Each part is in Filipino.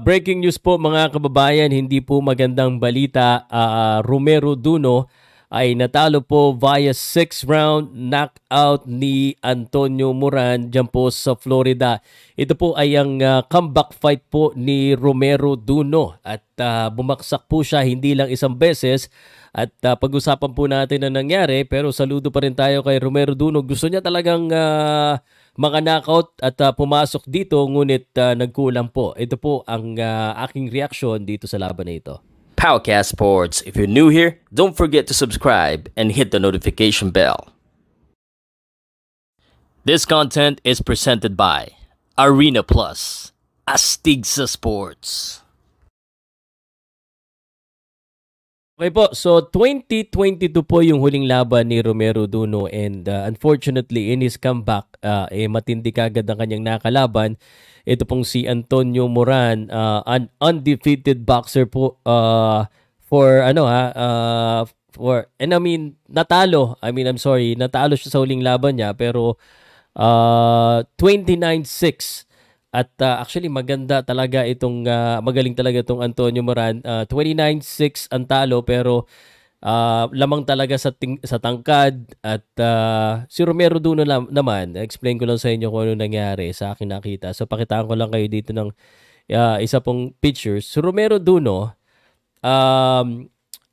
Breaking news po mga kababayan, hindi po magandang balita. Romero Duno ay natalo po via 6th round knockout ni Antonio Moran dyan po sa Florida. Ito po ay ang comeback fight po ni Romero Duno at bumaksak po siya hindi lang isang beses. At pag-usapan po natin ang nangyari, pero saludo pa rin tayo kay Romero Duno. Gusto niya talagang mga knockout at pumasok dito, ngunit nagkulang po. Ito po ang aking reaksyon dito sa laban na ito. Powercast Sports. If you're new here, don't forget to subscribe and hit the notification bell. This content is presented by Arena Plus, Astig sa Sports. Okay po, so 2022 po yung huling laban ni Romero Duno and unfortunately in his comeback, matindi kagad ang kanyang nakalaban. Ito pong si Antonio Moran, an undefeated boxer po natalo siya sa huling laban niya pero 29-6. At actually maganda talaga itong magaling talaga itong Antonio Moran. 29-6 ang talo pero lamang talaga sa tangkad at si Romero Duno naman, explain ko lang sa inyo kung ano nangyari sa akin nakita. So pakitaan ko lang kayo dito ng isa pong pictures. Si Romero Duno,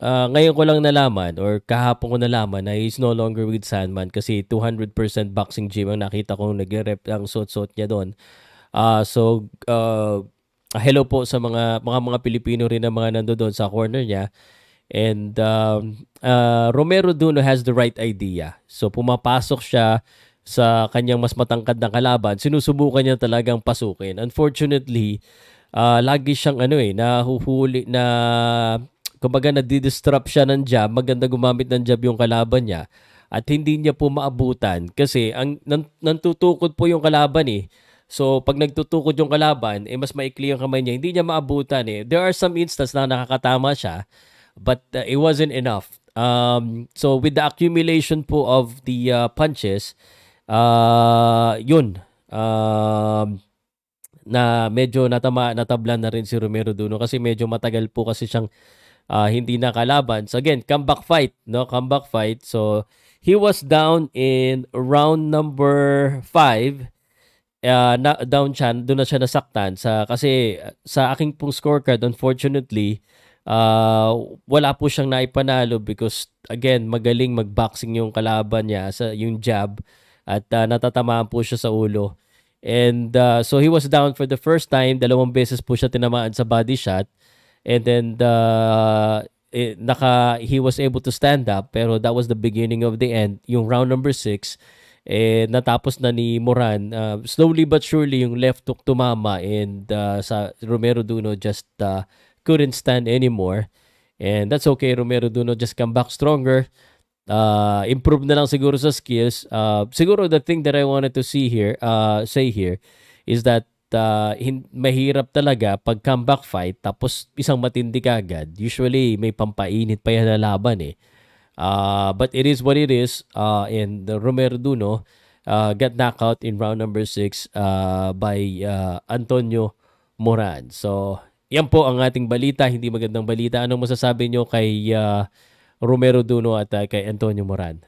ngayon ko lang nalaman or kahapon ko nalaman na he's no longer with Sandman kasi 200% boxing gym ang nakita kong nag-rep ang suot-suot niya doon. Hello po sa mga Pilipino rin na mga nandoon sa corner niya. And Romero Duno has the right idea. So pumapasok siya sa kanyang mas matangkad na kalaban. Sinusubukan niya talagang pasukin. Unfortunately, lagi siyang nahuhuli na kumbaga nadidistract siya ng jab. Maganda gumamit ng jab yung kalaban niya. At hindi niya po maabutan kasi nantutukod po yung kalaban eh. So, pag nagtutukod yung kalaban, mas maikli yung kamay niya, hindi niya maabutan eh. There are some instances na nakakatama siya, but it wasn't enough. So, with the accumulation po of the punches, na medyo natablan na rin si Romero Duno kasi medyo matagal po kasi siyang hindi nakalaban. So, again, comeback fight, no? Comeback fight. So, he was down in round number 5. Down siya, doon na siya nasaktan kasi sa aking pong scorecard, unfortunately, wala po siyang naipanalo because again, magaling magboxing yung kalaban niya sa yung jab at natatamaan po siya sa ulo. And so he was down for the first time, 2 beses po siya tinamaan sa body shot. And then he was able to stand up pero that was the beginning of the end. Yung round number 6 natapos na ni Moran. Slowly but surely yung left hook tumama and sa Romero Duno just couldn't stand anymore. And that's okay. Romero Duno just come back stronger. Improve na lang siguro sa skills. Siguro the thing that I wanted to say here is that mahirap talaga pag comeback fight tapos isang matindi kagad. Usually may pampainit pa yan na laban eh. But it is what it is. And Romero Duno got knocked out in round number 6 by Antonio Moran. So, yan po ang ating balita. Hindi magandang balita. Anong masasabi nyo kay Romero Duno at kay Antonio Moran?